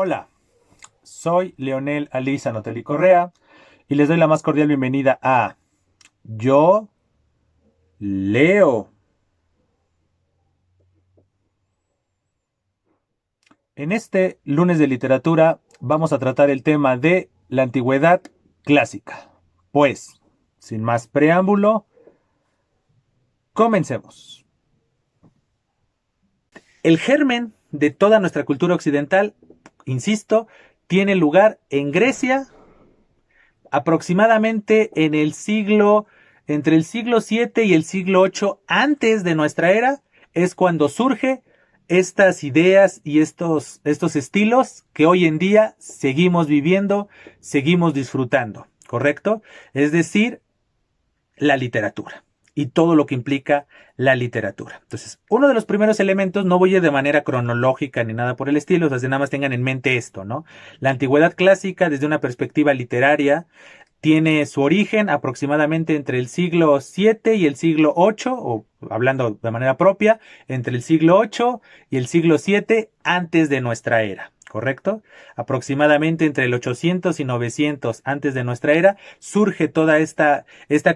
Hola, soy Leonel Aliza Notelli Correa y les doy la más cordial bienvenida a Yo Leo. En este lunes de literatura vamos a tratar el tema de la antigüedad clásica. Pues, sin más preámbulo, comencemos. El germen de toda nuestra cultura occidental, insisto, tiene lugar en Grecia aproximadamente entre el siglo 7 y el siglo 8 antes de nuestra era, es cuando surge estas ideas y estos estilos que hoy en día seguimos viviendo, seguimos disfrutando, ¿correcto? Es decir, la literatura y todo lo que implica la literatura. Entonces, uno de los primeros elementos, no voy a ir de manera cronológica ni nada por el estilo, o sea, nada más tengan en mente esto, ¿no? La antigüedad clásica, desde una perspectiva literaria, tiene su origen aproximadamente entre el siglo 7 y el siglo 8, o hablando de manera propia, entre el siglo 8 y el siglo 7 antes de nuestra era. ¿Correcto? Aproximadamente entre el 800 y 900 antes de nuestra era surge toda esta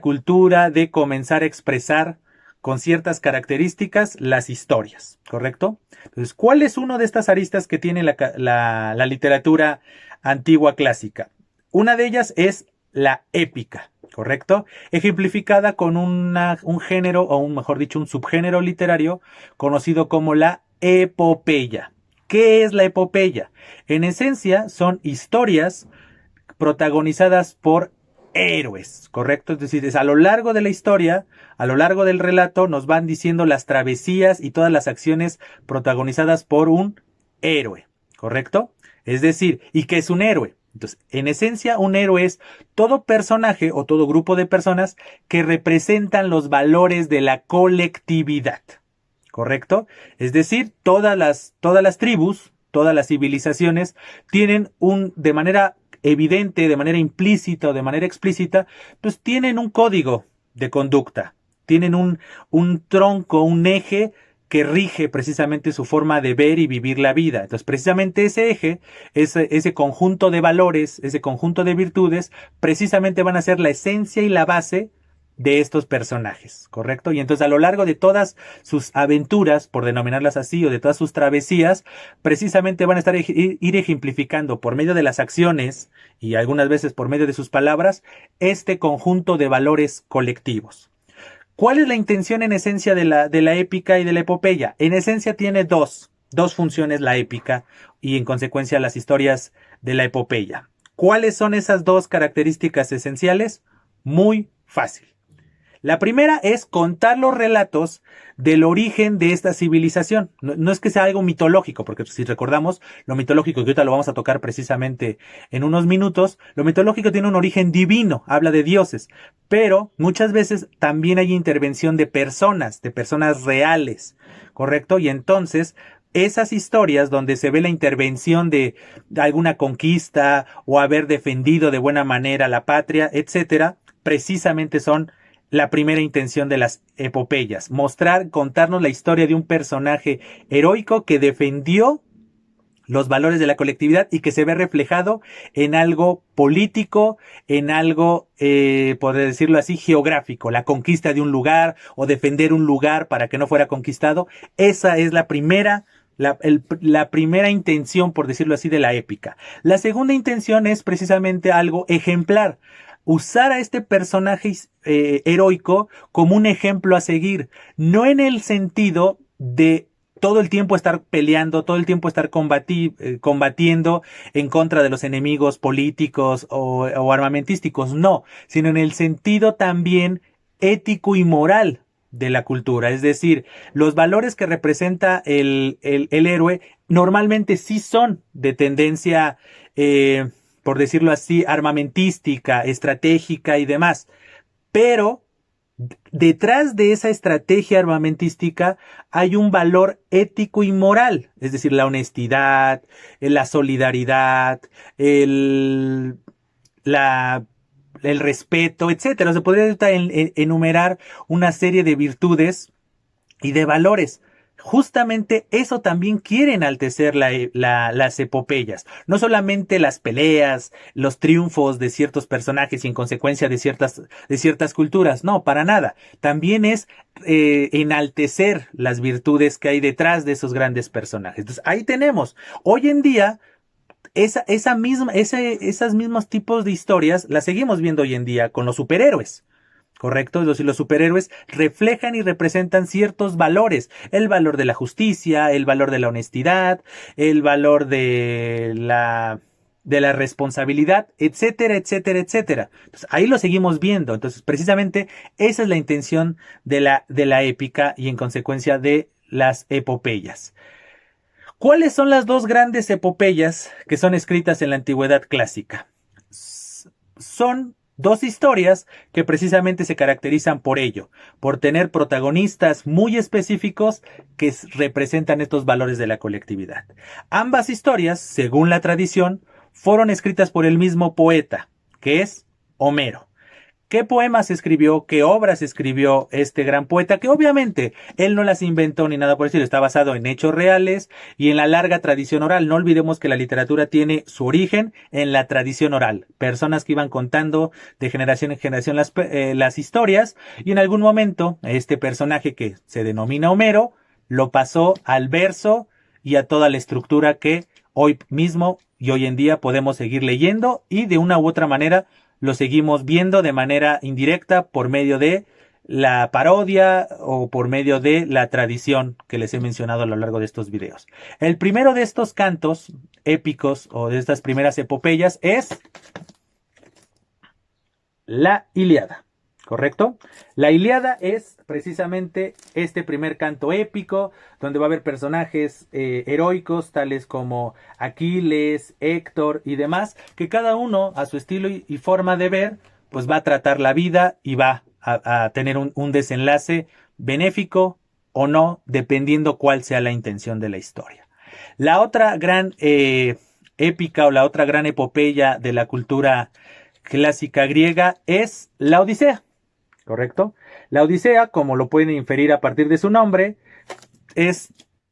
cultura de comenzar a expresar con ciertas características las historias, ¿correcto? Entonces, ¿cuál es una de estas aristas que tiene la literatura antigua clásica? Una de ellas es la épica, ¿correcto? Ejemplificada con un género, o mejor dicho, un subgénero literario conocido como la epopeya. ¿Qué es la epopeya? En esencia, son historias protagonizadas por héroes, ¿correcto? Es decir, es a lo largo de la historia, a lo largo del relato, nos van diciendo las travesías y todas las acciones protagonizadas por un héroe, ¿correcto? Es decir, ¿y qué es un héroe? Entonces, en esencia, un héroe es todo personaje o todo grupo de personas que representan los valores de la colectividad, ¿correcto? Es decir, todas las tribus, todas las civilizaciones tienen de manera evidente, de manera implícita o de manera explícita, pues tienen un código de conducta, tienen un tronco, un eje que rige precisamente su forma de ver y vivir la vida. Entonces, precisamente ese eje, ese conjunto de valores, ese conjunto de virtudes, precisamente van a ser la esencia y la base de estos personajes, ¿correcto? Y entonces a lo largo de todas sus aventuras, por denominarlas así, o de todas sus travesías, precisamente van a ir ejemplificando por medio de las acciones y algunas veces por medio de sus palabras, este conjunto de valores colectivos. ¿Cuál es la intención en esencia de la épica y de la epopeya? En esencia tiene dos funciones la épica y en consecuencia las historias de la epopeya. ¿Cuáles son esas dos características esenciales? Muy fácil. La primera es contar los relatos del origen de esta civilización. No es que sea algo mitológico, porque si recordamos, lo mitológico, que ahorita lo vamos a tocar precisamente en unos minutos, lo mitológico tiene un origen divino, habla de dioses, pero muchas veces también hay intervención de personas reales, ¿correcto? Y entonces, esas historias donde se ve la intervención de alguna conquista o haber defendido de buena manera la patria, etcétera, precisamente son la primera intención de las epopeyas, contarnos la historia de un personaje heroico que defendió los valores de la colectividad y que se ve reflejado en algo político, en algo, por decirlo así, geográfico, la conquista de un lugar o defender un lugar para que no fuera conquistado. Esa es la primera intención, por decirlo así, de la épica. La segunda intención es precisamente algo ejemplar. Usar a este personaje heroico como un ejemplo a seguir, no en el sentido de todo el tiempo estar peleando, todo el tiempo estar combatiendo en contra de los enemigos políticos o armamentísticos, no, sino en el sentido también ético y moral de la cultura. Es decir, los valores que representa el héroe normalmente sí son de tendencia, por decirlo así, armamentística, estratégica y demás. Pero detrás de esa estrategia armamentística hay un valor ético y moral, es decir, la honestidad, la solidaridad, el, la, el respeto, etcétera. Se podría enumerar una serie de virtudes y de valores. justamente eso también quiere enaltecer las epopeyas. No solamente las peleas, los triunfos de ciertos personajes y en consecuencia de ciertas culturas. No, para nada. También es enaltecer las virtudes que hay detrás de esos grandes personajes. Entonces, ahí tenemos. Hoy en día, esas mismos tipos de historias las seguimos viendo hoy en día con los superhéroes. ¿Correcto? Los superhéroes reflejan y representan ciertos valores. El valor de la justicia, el valor de la honestidad, el valor de la responsabilidad, etcétera, etcétera, etcétera. Entonces, ahí lo seguimos viendo. Entonces, precisamente, esa es la intención de la épica y en consecuencia de las epopeyas. ¿Cuáles son las dos grandes epopeyas que son escritas en la antigüedad clásica? Son dos historias que precisamente se caracterizan por ello, por tener protagonistas muy específicos que representan estos valores de la colectividad. Ambas historias, según la tradición, fueron escritas por el mismo poeta, que es Homero. ¿Qué poemas escribió? ¿Qué obras escribió este gran poeta? Que obviamente él no las inventó ni nada por el estilo, está basado en hechos reales y en la larga tradición oral. No olvidemos que la literatura tiene su origen en la tradición oral. Personas que iban contando de generación en generación las historias y en algún momento este personaje que se denomina Homero lo pasó al verso y a toda la estructura que hoy mismo y hoy en día podemos seguir leyendo y de una u otra manera lo seguimos viendo de manera indirecta por medio de la parodia o por medio de la tradición que les he mencionado a lo largo de estos videos. El primero de estos cantos épicos o de estas primeras epopeyas es la Ilíada. ¿Correcto? La Ilíada es precisamente este primer canto épico donde va a haber personajes heroicos tales como Aquiles, Héctor y demás, que cada uno a su estilo y forma de ver pues va a tratar la vida y va a tener un desenlace benéfico o no, dependiendo cuál sea la intención de la historia. La otra gran épica o la otra gran epopeya de la cultura clásica griega es la Odisea. ¿Correcto? La Odisea, como lo pueden inferir a partir de su nombre,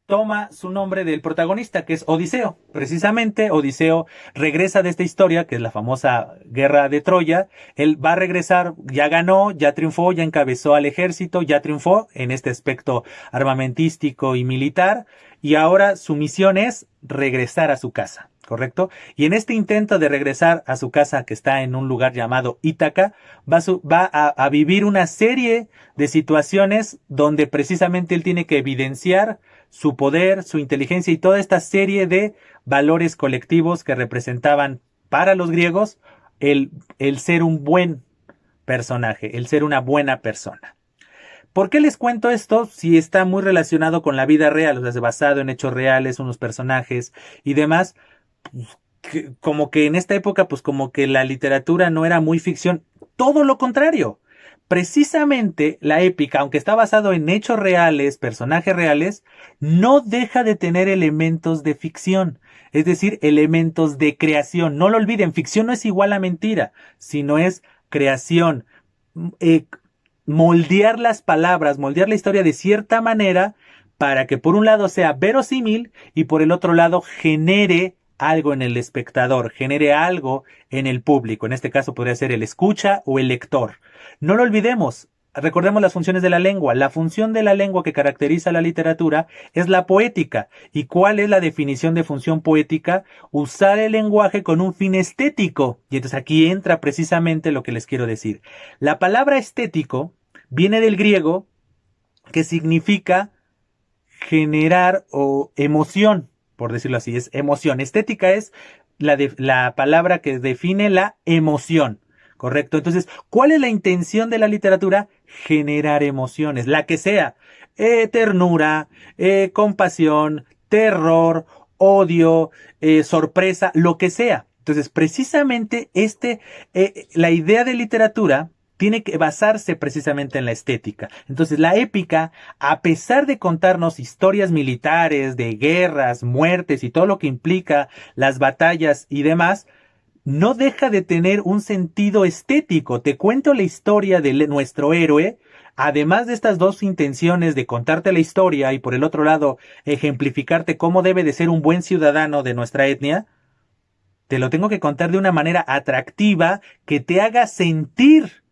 toma su nombre del protagonista, que es Odiseo. Precisamente, Odiseo regresa de esta historia, que es la famosa guerra de Troya. Él va a regresar, ya ganó, ya triunfó, ya encabezó al ejército, ya triunfó en este aspecto armamentístico y militar. Y ahora su misión es regresar a su casa. ¿Correcto? Y en este intento de regresar a su casa, que está en un lugar llamado Ítaca, va a vivir una serie de situaciones donde precisamente él tiene que evidenciar su poder, su inteligencia y toda esta serie de valores colectivos que representaban para los griegos el ser un buen personaje, el ser una buena persona. ¿Por qué les cuento esto? Si está muy relacionado con la vida real, o sea, basado en hechos reales, unos personajes y demás. Como que en esta época, pues como que la literatura no era muy ficción. Todo lo contrario. Precisamente la épica, aunque está basado en hechos reales, personajes reales, no deja de tener elementos de ficción. Es decir, elementos de creación. No lo olviden, ficción no es igual a mentira, sino es creación. Moldear las palabras, moldear la historia de cierta manera para que por un lado sea verosímil y por el otro lado genere algo en el espectador, genere algo en el público. En este caso podría ser el escucha o el lector. No lo olvidemos. Recordemos las funciones de la lengua. La función de la lengua que caracteriza la literatura es la poética. ¿Y cuál es la definición de función poética? Usar el lenguaje con un fin estético. Y entonces aquí entra precisamente lo que les quiero decir. La palabra estético viene del griego que significa generar o emoción. Por decirlo así, es emoción. Estética es la palabra que define la emoción, ¿correcto? Entonces, ¿cuál es la intención de la literatura? Generar emociones, la que sea, ternura, compasión, terror, odio, sorpresa, lo que sea. Entonces, precisamente la idea de literatura tiene que basarse precisamente en la estética. Entonces, la épica, a pesar de contarnos historias militares, de guerras, muertes y todo lo que implica las batallas y demás, no deja de tener un sentido estético. Te cuento la historia de nuestro héroe además de estas dos intenciones de contarte la historia y por el otro lado ejemplificarte cómo debe de ser un buen ciudadano de nuestra etnia, te lo tengo que contar de una manera atractiva que te haga sentir,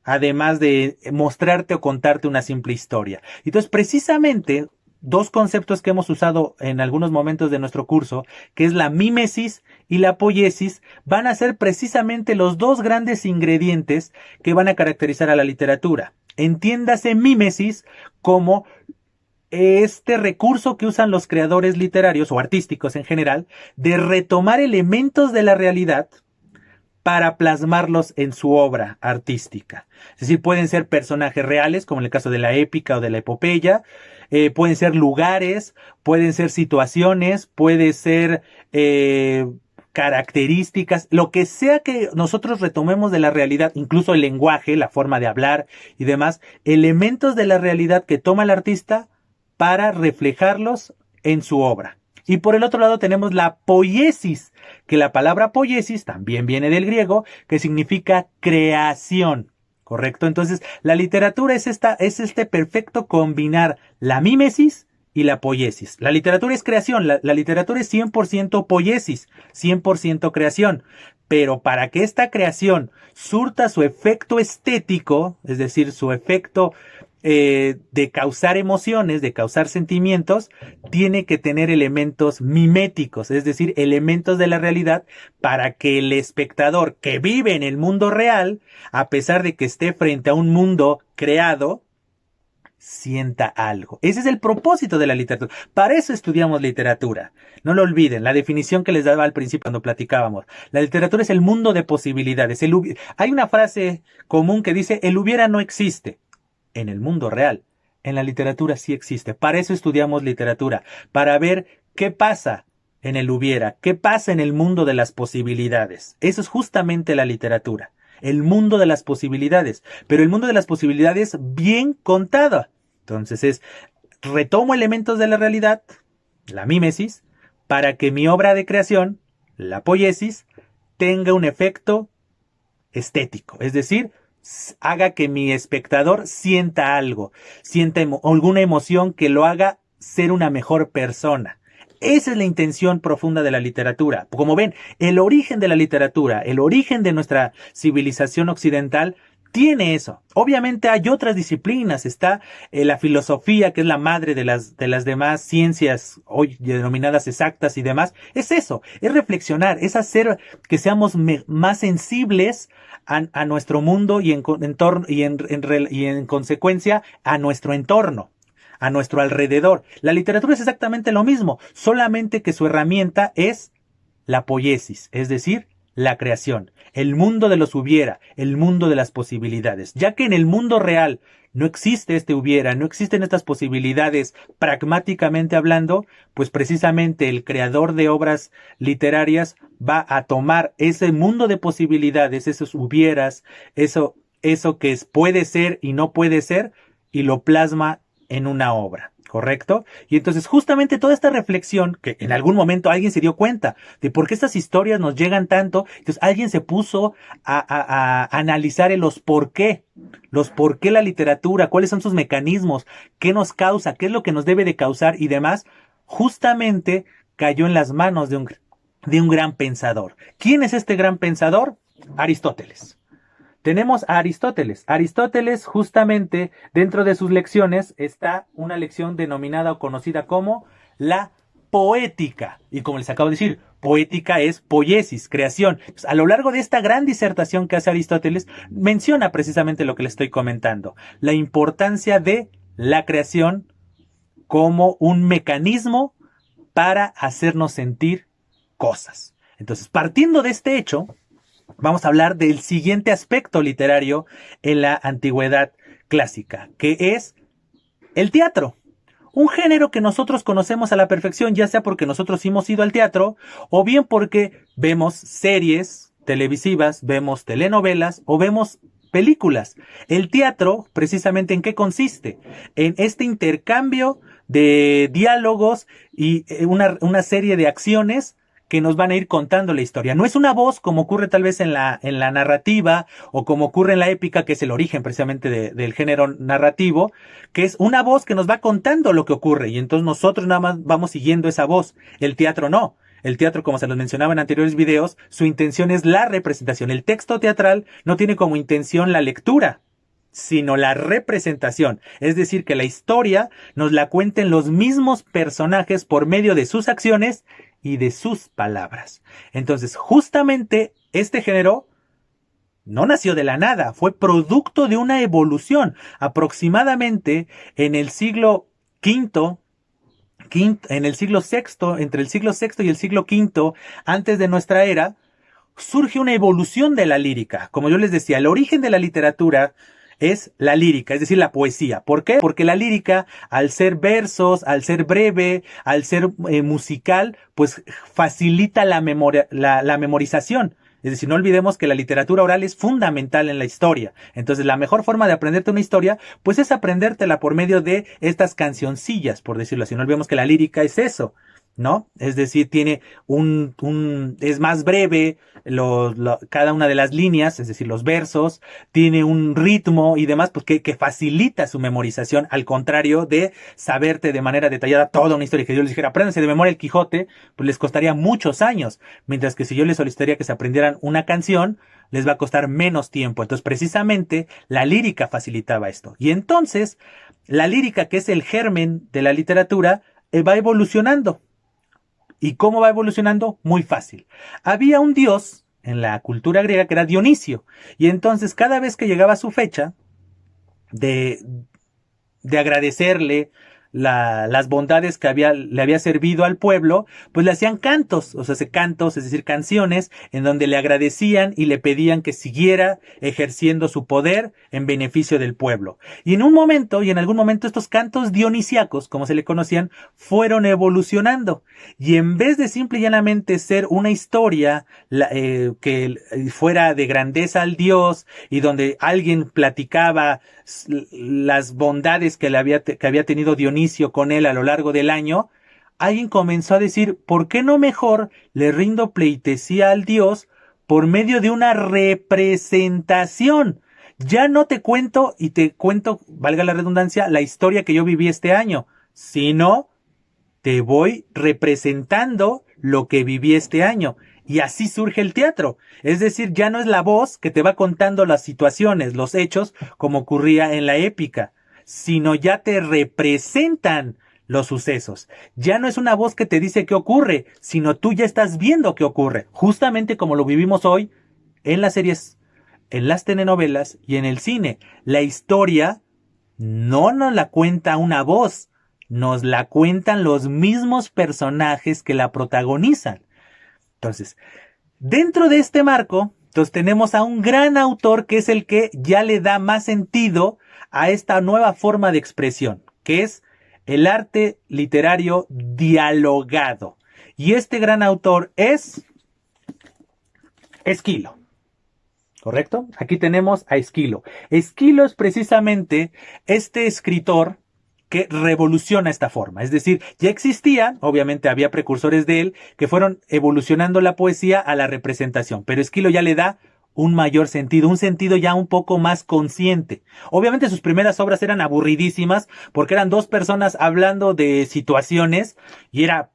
además de mostrarte o contarte una simple historia. Entonces, precisamente, dos conceptos que hemos usado en algunos momentos de nuestro curso, que es la mímesis y la poiesis, van a ser precisamente los dos grandes ingredientes que van a caracterizar a la literatura. Entiéndase mímesis como este recurso que usan los creadores literarios o artísticos en general de retomar elementos de la realidad para plasmarlos en su obra artística. Es decir, pueden ser personajes reales, como en el caso de la épica o de la epopeya, pueden ser lugares, pueden ser situaciones, puede ser características, lo que sea que nosotros retomemos de la realidad, incluso el lenguaje, la forma de hablar y demás, elementos de la realidad que toma el artista para reflejarlos en su obra. Y por el otro lado tenemos la poiesis, que la palabra poiesis también viene del griego, que significa creación, ¿correcto? Entonces, la literatura es este perfecto combinar la mímesis y la poiesis. La literatura es creación, la literatura es 100% poiesis, 100% creación. Pero para que esta creación surta su efecto estético, es decir, su efecto de causar emociones, de causar sentimientos, tiene que tener elementos miméticos, es decir, elementos de la realidad para que el espectador que vive en el mundo real, a pesar de que esté frente a un mundo creado, sienta algo. Ese es el propósito de la literatura. Para eso estudiamos literatura. No lo olviden, la definición que les daba al principio cuando platicábamos. La literatura es el mundo de posibilidades. Hay una frase común que dice, el hubiera no existe. En el mundo real, en la literatura sí existe. Para eso estudiamos literatura, para ver qué pasa en el hubiera, qué pasa en el mundo de las posibilidades. Eso es justamente la literatura, el mundo de las posibilidades, pero el mundo de las posibilidades bien contado. Entonces retomo elementos de la realidad, la mímesis, para que mi obra de creación, la poiesis, tenga un efecto estético, es decir, haga que mi espectador sienta algo, sienta alguna emoción que lo haga ser una mejor persona. Esa es la intención profunda de la literatura. Como ven, el origen de la literatura, el origen de nuestra civilización occidental, tiene eso. Obviamente hay otras disciplinas, está la filosofía, que es la madre de las demás ciencias hoy denominadas exactas y demás. Es eso, es reflexionar, es hacer que seamos más sensibles a nuestro mundo y en consecuencia a nuestro entorno, a nuestro alrededor. La literatura es exactamente lo mismo, solamente que su herramienta es la poiesis, es decir, la creación, el mundo de los hubiera, el mundo de las posibilidades. Ya que en el mundo real no existe este hubiera, no existen estas posibilidades pragmáticamente hablando, pues precisamente el creador de obras literarias va a tomar ese mundo de posibilidades, esos hubieras, eso que puede ser y no puede ser, y lo plasma en una obra. ¿Correcto? Y entonces justamente toda esta reflexión, que en algún momento alguien se dio cuenta de por qué estas historias nos llegan tanto, entonces alguien se puso a analizar los por qué la literatura, cuáles son sus mecanismos, qué nos causa, qué es lo que nos debe de causar y demás, justamente cayó en las manos de un gran pensador. ¿Quién es este gran pensador? Aristóteles. Tenemos a Aristóteles. Aristóteles, justamente, dentro de sus lecciones, está una lección denominada o conocida como la poética. Y como les acabo de decir, poética es poiesis, creación. Pues, a lo largo de esta gran disertación que hace Aristóteles, menciona precisamente lo que les estoy comentando. La importancia de la creación como un mecanismo para hacernos sentir cosas. Entonces, partiendo de este hecho, vamos a hablar del siguiente aspecto literario en la antigüedad clásica, que es el teatro. Un género que nosotros conocemos a la perfección, ya sea porque nosotros hemos ido al teatro, o bien porque vemos series televisivas, vemos telenovelas o vemos películas. El teatro, precisamente, ¿en qué consiste? En este intercambio de diálogos y una serie de acciones que nos van a ir contando la historia. No es una voz como ocurre tal vez en la narrativa o como ocurre en la épica, que es el origen precisamente del género narrativo, que es una voz que nos va contando lo que ocurre y entonces nosotros nada más vamos siguiendo esa voz. El teatro no. El teatro, como se los mencionaba en anteriores videos, su intención es la representación. El texto teatral no tiene como intención la lectura, sino la representación. Es decir, que la historia nos la cuenten los mismos personajes por medio de sus acciones y de sus palabras. Entonces, justamente este género no nació de la nada, fue producto de una evolución. Aproximadamente en el siglo V, en el siglo VI, entre el siglo VI y el siglo V, antes de nuestra era, surge una evolución de la lírica. Como yo les decía, el origen de la literatura es la lírica, es decir, la poesía. ¿Por qué? Porque la lírica, al ser versos, al ser breve, al ser musical, pues facilita la memorización. Es decir, no olvidemos que la literatura oral es fundamental en la historia. Entonces, la mejor forma de aprenderte una historia, pues es aprendértela por medio de estas cancioncillas, por decirlo así. No olvidemos que la lírica es eso, ¿no? Es decir, tiene es más breve, cada una de las líneas, es decir, los versos, tiene un ritmo y demás, pues que facilita su memorización, al contrario de saberte de manera detallada toda una historia. Que yo les dijera, apréndanse de memoria el Quijote, pues les costaría muchos años, mientras que si yo les solicitaría que se aprendieran una canción, les va a costar menos tiempo. Entonces, precisamente, la lírica facilitaba esto. Y entonces, la lírica, que es el germen de la literatura, va evolucionando. ¿Y cómo va evolucionando? Muy fácil. Había un dios en la cultura griega que era Dionisio. Y entonces cada vez que llegaba su fecha de, de agradecerle las bondades que le había servido al pueblo, pues le hacían cantos, o sea, cantos, es decir, canciones, en donde le agradecían y le pedían que siguiera ejerciendo su poder en beneficio del pueblo. Y en un momento, y en algún momento, estos cantos dionisíacos, como se le conocían, fueron evolucionando. Y en vez de simple y llanamente ser una historia que fuera de grandeza al dios y donde alguien platicaba las bondades que había tenido Dionisio con él a lo largo del año, alguien comenzó a decir, ¿por qué no mejor le rindo pleitesía al dios por medio de una representación? Ya no te cuento, y te cuento, valga la redundancia, la historia que yo viví este año, sino te voy representando lo que viví este año. Y así surge el teatro. Es decir, ya no es la voz que te va contando las situaciones, los hechos, como ocurría en la épica, sino ya te representan los sucesos. Ya no es una voz que te dice qué ocurre, sino tú ya estás viendo qué ocurre. Justamente como lo vivimos hoy en las series, en las telenovelas y en el cine. La historia no nos la cuenta una voz, nos la cuentan los mismos personajes que la protagonizan. Entonces, dentro de este marco, entonces tenemos a un gran autor que es el que ya le da más sentido a esta nueva forma de expresión, que es el arte literario dialogado. Y este gran autor es Esquilo. ¿Correcto? Aquí tenemos a Esquilo. Esquilo es precisamente este escritor que revoluciona esta forma. Es decir, ya existía, obviamente había precursores de él, que fueron evolucionando la poesía a la representación, pero Esquilo ya le da un mayor sentido, un sentido ya un poco más consciente. Obviamente sus primeras obras eran aburridísimas, porque eran dos personas hablando de situaciones, y era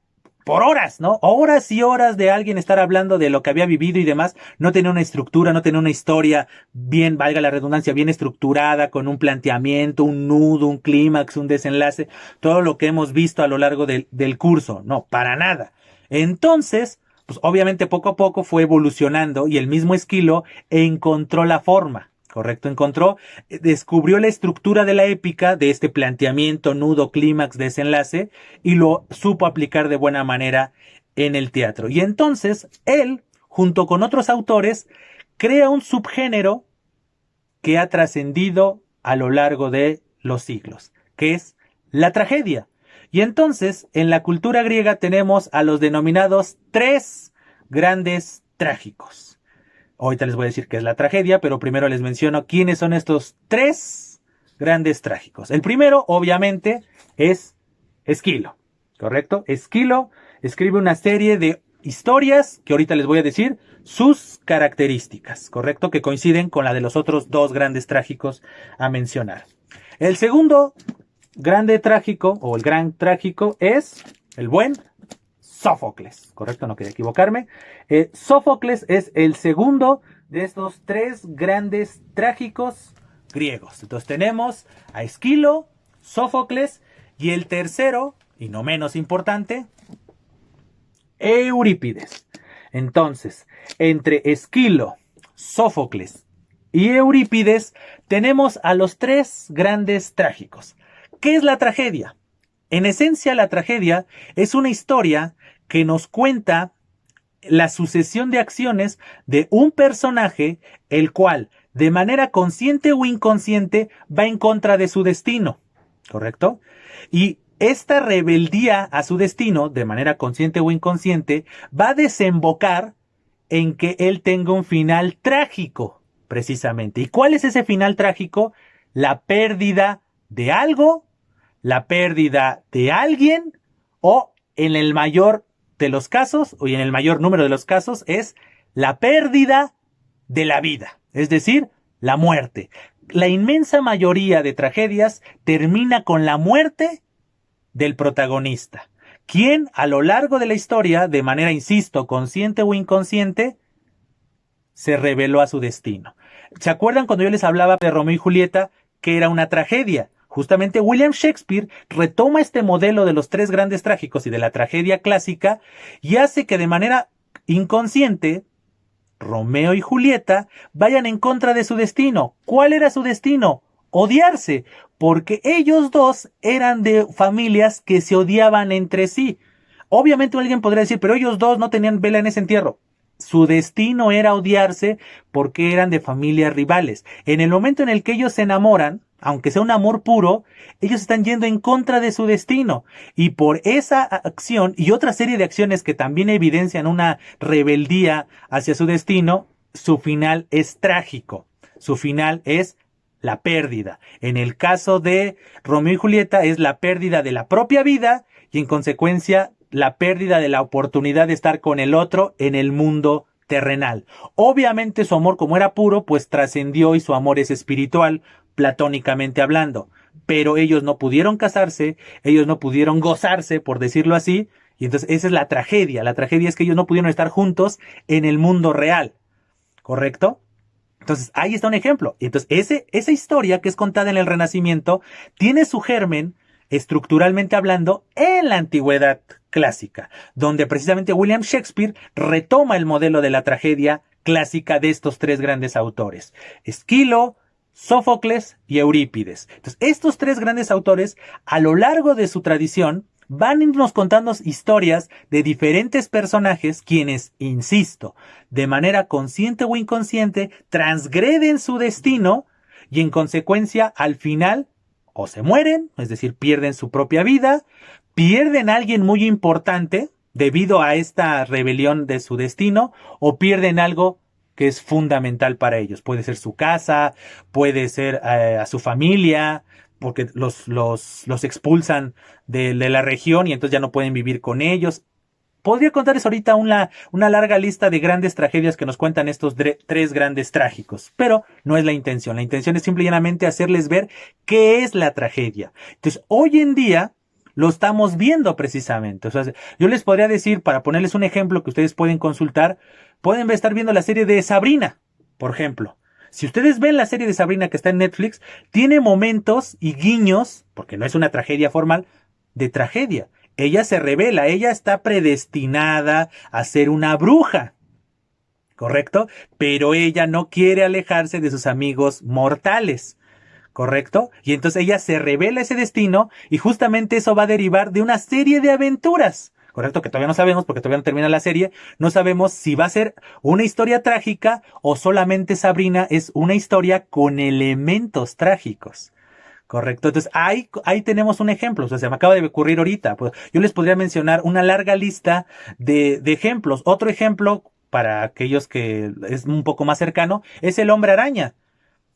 por horas, ¿no? Horas y horas de alguien estar hablando de lo que había vivido y demás. No tenía una estructura, no tenía una historia bien, valga la redundancia, bien estructurada, con un planteamiento, un nudo, un clímax, un desenlace, todo lo que hemos visto a lo largo del curso. No, para nada. Entonces, pues obviamente poco a poco fue evolucionando y el mismo Esquilo encontró la forma. Correcto, descubrió la estructura de la épica, de este planteamiento, nudo, clímax, desenlace, y lo supo aplicar de buena manera en el teatro. Y entonces, él, junto con otros autores, crea un subgénero que ha trascendido a lo largo de los siglos, que es la tragedia. Y entonces, en la cultura griega tenemos a los denominados tres grandes trágicos. Ahorita les voy a decir qué es la tragedia, pero primero les menciono quiénes son estos tres grandes trágicos. El primero, obviamente, es Esquilo, ¿correcto? Esquilo escribe una serie de historias que ahorita les voy a decir sus características, ¿correcto? Que coinciden con la de los otros dos grandes trágicos a mencionar. El segundo grande trágico, o el gran trágico, es el buen Sófocles, ¿correcto? No quería equivocarme. Sófocles es el segundo de estos tres grandes trágicos griegos. Entonces tenemos a Esquilo, Sófocles y el tercero, y no menos importante, Eurípides. Entonces, entre Esquilo, Sófocles y Eurípides tenemos a los tres grandes trágicos. ¿Qué es la tragedia? En esencia, la tragedia es una historia que nos cuenta la sucesión de acciones de un personaje, el cual, de manera consciente o inconsciente, va en contra de su destino, ¿correcto? Y esta rebeldía a su destino, de manera consciente o inconsciente, va a desembocar en que él tenga un final trágico, precisamente. ¿Y cuál es ese final trágico? La pérdida de algo, la pérdida de alguien, o en el mayor de los casos, o en el mayor número de los casos, es la pérdida de la vida, es decir, la muerte. La inmensa mayoría de tragedias termina con la muerte del protagonista, quien a lo largo de la historia, de manera, insisto, consciente o inconsciente, se reveló a su destino. ¿Se acuerdan cuando yo les hablaba de Romeo y Julieta, que era una tragedia? Justamente William Shakespeare retoma este modelo de los tres grandes trágicos y de la tragedia clásica y hace que de manera inconsciente Romeo y Julieta vayan en contra de su destino. ¿Cuál era su destino? Odiarse, porque ellos dos eran de familias que se odiaban entre sí. Obviamente alguien podría decir, pero ellos dos no tenían vela en ese entierro. Su destino era odiarse porque eran de familias rivales. En el momento en el que ellos se enamoran, aunque sea un amor puro, ellos están yendo en contra de su destino. Y por esa acción y otra serie de acciones que también evidencian una rebeldía hacia su destino, su final es trágico. Su final es la pérdida. En el caso de Romeo y Julieta es la pérdida de la propia vida y en consecuencia la pérdida de la oportunidad de estar con el otro en el mundo terrenal. Obviamente su amor, como era puro, pues trascendió y su amor es espiritual, platónicamente hablando. Pero ellos no pudieron casarse, ellos no pudieron gozarse, por decirlo así, y entonces esa es la tragedia. La tragedia es que ellos no pudieron estar juntos en el mundo real, ¿correcto? Entonces ahí está un ejemplo. Entonces esa historia que es contada en el Renacimiento tiene su germen, estructuralmente hablando, en la antigüedad clásica, donde precisamente William Shakespeare retoma el modelo de la tragedia clásica de estos tres grandes autores, Esquilo, Sófocles y Eurípides. Entonces, estos tres grandes autores, a lo largo de su tradición, van a irnos contando historias de diferentes personajes quienes, insisto, de manera consciente o inconsciente, transgreden su destino y en consecuencia, al final, o se mueren, es decir, pierden su propia vida, pierden a alguien muy importante debido a esta rebelión de su destino, o pierden algo que es fundamental para ellos. Puede ser su casa, puede ser a su familia, porque los expulsan de la región y entonces ya no pueden vivir con ellos. Podría contarles ahorita una larga lista de grandes tragedias que nos cuentan estos tres grandes trágicos, pero no es la intención. La intención es simple y llanamente hacerles ver qué es la tragedia. Entonces, hoy en día lo estamos viendo precisamente. O sea, yo les podría decir, para ponerles un ejemplo que ustedes pueden consultar, pueden estar viendo la serie de Sabrina, por ejemplo. Si ustedes ven la serie de Sabrina que está en Netflix, tiene momentos y guiños, porque no es una tragedia formal, de tragedia. Ella se revela, ella está predestinada a ser una bruja, ¿correcto? Pero ella no quiere alejarse de sus amigos mortales, ¿correcto? Y entonces ella se revela ese destino y justamente eso va a derivar de una serie de aventuras, ¿correcto? Que todavía no sabemos porque todavía no termina la serie. No sabemos si va a ser una historia trágica o solamente Sabrina es una historia con elementos trágicos. Correcto, entonces ahí tenemos un ejemplo, o sea, se me acaba de ocurrir ahorita, pues yo les podría mencionar una larga lista de ejemplos. Otro ejemplo, para aquellos que es un poco más cercano, es el Hombre Araña.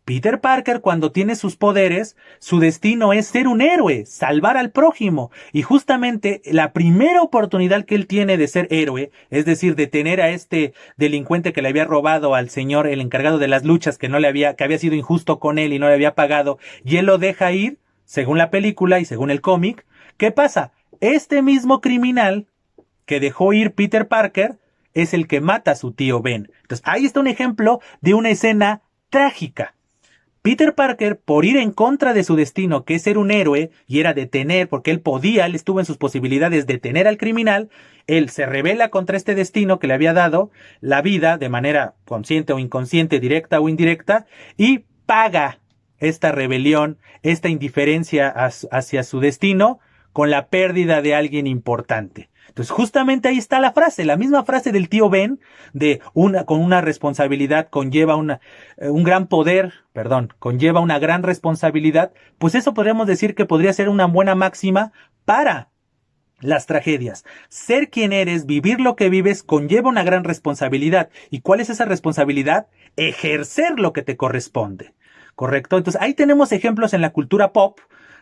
Peter Parker, cuando tiene sus poderes, su destino es ser un héroe, salvar al prójimo. Y justamente la primera oportunidad que él tiene de ser héroe, es decir, detener a este delincuente que le había robado al señor, el encargado de las luchas, que había sido injusto con él y no le había pagado, y él lo deja ir, según la película y según el cómic. ¿Qué pasa? Este mismo criminal que dejó ir Peter Parker es el que mata a su tío Ben. Entonces, ahí está un ejemplo de una escena trágica. Peter Parker, por ir en contra de su destino, que es ser un héroe, y era detener, porque él estuvo en sus posibilidades de detener al criminal, él se rebela contra este destino que le había dado la vida, de manera consciente o inconsciente, directa o indirecta, y paga esta rebelión, esta indiferencia hacia su destino, con la pérdida de alguien importante. Entonces, justamente ahí está la frase, la misma frase del tío Ben, con una responsabilidad conlleva un gran poder, conlleva una gran responsabilidad. Pues eso podríamos decir que podría ser una buena máxima para las tragedias. Ser quien eres, vivir lo que vives, conlleva una gran responsabilidad. ¿Y cuál es esa responsabilidad? Ejercer lo que te corresponde. ¿Correcto? Entonces, ahí tenemos ejemplos en la cultura pop